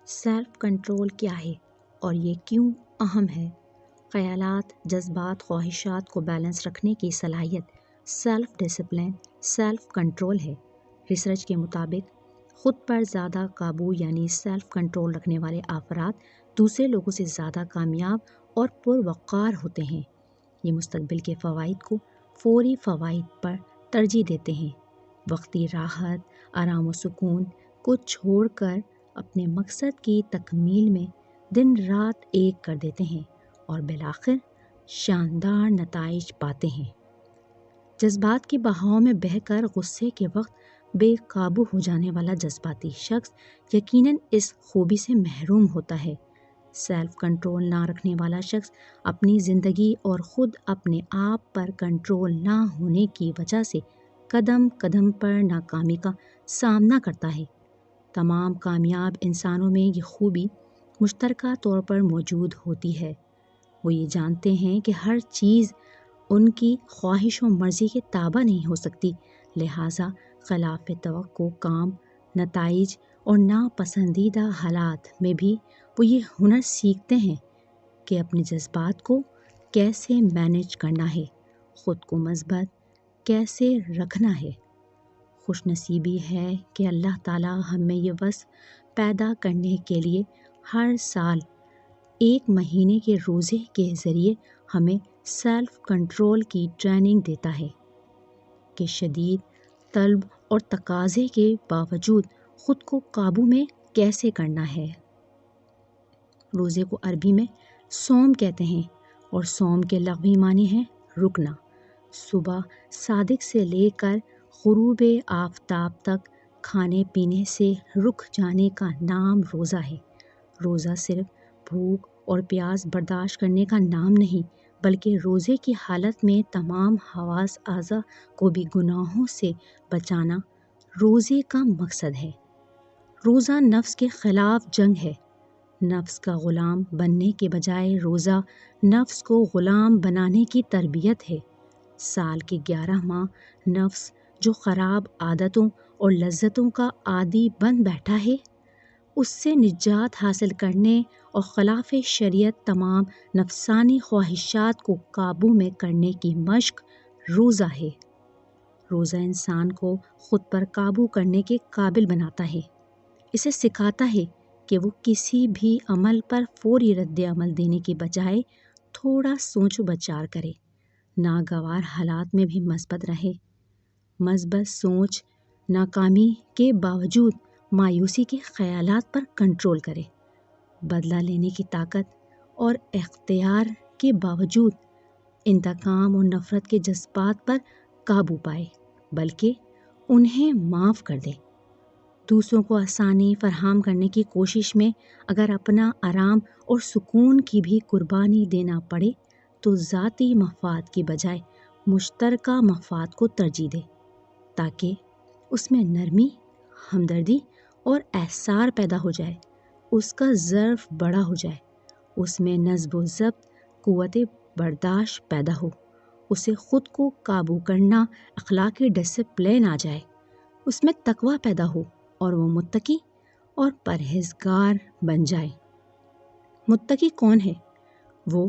Self control کیا ہے اور یہ کیوں اہم ہے؟ خیالات، جذبات، خواہشات کو بیلنس رکھنے کی صلاحیت سیلف ڈسپلن، سیلف کنٹرول ہے۔ ریسرچ کے مطابق خود پر زیادہ قابو یعنی سیلف کنٹرول رکھنے والے افراد دوسرے لوگوں سے زیادہ کامیاب اور پروقار ہوتے ہیں۔ یہ مستقبل کے فوائد کو فوری فوائد پر ترجیح دیتے ہیں، وقتی راحت، آرام و سکون کو چھوڑ کر اپنے مقصد کی تکمیل میں دن رات ایک کر دیتے ہیں اور بالآخر شاندار نتائج پاتے ہیں۔ جذبات کے بہاؤ میں بہہ کر غصے کے وقت بے قابو ہو جانے والا جذباتی شخص یقیناً اس خوبی سے محروم ہوتا ہے۔ سیلف کنٹرول نہ رکھنے والا شخص اپنی زندگی اور خود اپنے آپ پر کنٹرول نہ ہونے کی وجہ سے قدم قدم پر ناکامی کا سامنا کرتا ہے۔ تمام کامیاب انسانوں میں یہ خوبی مشترکہ طور پر موجود ہوتی ہے۔ وہ یہ جانتے ہیں کہ ہر چیز ان کی خواہش و مرضی کے تابع نہیں ہو سکتی، لہٰذا خلاف توقع کام، نتائج اور ناپسندیدہ حالات میں بھی وہ یہ ہنر سیکھتے ہیں کہ اپنے جذبات کو کیسے مینیج کرنا ہے، خود کو مثبت کیسے رکھنا ہے۔ خوش نصیبی ہے کہ اللہ تعالیٰ ہمیں یہ وصف پیدا کرنے کے لیے ہر سال 1 مہینے کے روزے کے ذریعے ہمیں سیلف کنٹرول کی ٹریننگ دیتا ہے کہ شدید طلب اور تقاضے کے باوجود خود کو قابو میں کیسے کرنا ہے۔ روزے کو عربی میں صوم کہتے ہیں اور صوم کے لغوی معنی ہے رکنا۔ صبح صادق سے لے کر غروب آفتاب تک کھانے پینے سے رک جانے کا نام روزہ ہے۔ روزہ صرف بھوک اور پیاس برداشت کرنے کا نام نہیں، بلکہ روزے کی حالت میں تمام حواس اعضاء کو بھی گناہوں سے بچانا روزے کا مقصد ہے۔ روزہ نفس کے خلاف جنگ ہے۔ نفس کا غلام بننے کے بجائے روزہ نفس کو غلام بنانے کی تربیت ہے۔ سال کے 11 ماہ نفس جو خراب عادتوں اور لذتوں کا عادی بن بیٹھا ہے، اس سے نجات حاصل کرنے اور خلاف شریعت تمام نفسانی خواہشات کو قابو میں کرنے کی مشق روزہ ہے۔ روزہ انسان کو خود پر قابو کرنے کے قابل بناتا ہے، اسے سکھاتا ہے کہ وہ کسی بھی عمل پر فوری رد عمل دینے کے بجائے تھوڑا سوچ و بچار کرے، ناگوار حالات میں بھی مثبت رہے۔ مثبت سوچ ناکامی کے باوجود مایوسی کے خیالات پر کنٹرول کرے، بدلہ لینے کی طاقت اور اختیار کے باوجود انتقام اور نفرت کے جذبات پر قابو پائے، بلکہ انہیں معاف کر دے۔ دوسروں کو آسانی فراہم کرنے کی کوشش میں اگر اپنا آرام اور سکون کی بھی قربانی دینا پڑے تو ذاتی مفاد کی بجائے مشترکہ مفاد کو ترجیح دے، تاکہ اس میں نرمی، ہمدردی اور احسار پیدا ہو جائے، اس کا ظرف بڑا ہو جائے، اس میں نظم و ضبط، قوت برداشت پیدا ہو، اسے خود کو قابو کرنا، اخلاقی ڈسپلن آ جائے، اس میں تقویٰ پیدا ہو اور وہ متقی اور پرہیزگار بن جائے۔ متقی کون ہے؟ وہ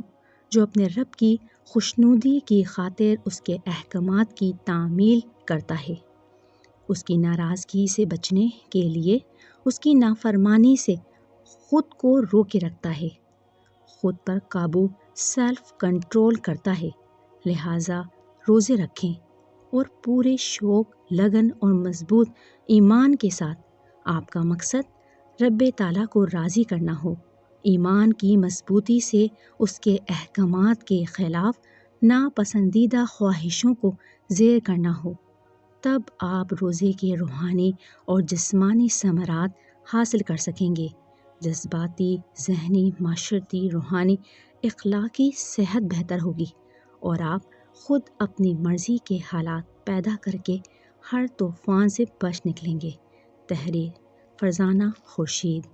جو اپنے رب کی خوشنودی کی خاطر اس کے احکامات کی تعمیل کرتا ہے، اس کی ناراضگی سے بچنے کے لیے اس کی نافرمانی سے خود کو روکے رکھتا ہے، خود پر قابو سیلف کنٹرول کرتا ہے۔ لہٰذا روزے رکھیں اور پورے شوق، لگن اور مضبوط ایمان کے ساتھ۔ آپ کا مقصد رب تعالیٰ کو راضی کرنا ہو، ایمان کی مضبوطی سے اس کے احکامات کے خلاف ناپسندیدہ خواہشوں کو زیر کرنا ہو، تب آپ روزے کے روحانی اور جسمانی ثمرات حاصل کر سکیں گے۔ جذباتی، ذہنی، معاشرتی، روحانی، اخلاقی صحت بہتر ہوگی اور آپ خود اپنی مرضی کے حالات پیدا کر کے ہر طوفان سے بچ نکلیں گے۔ تحریر فرزانہ خورشید۔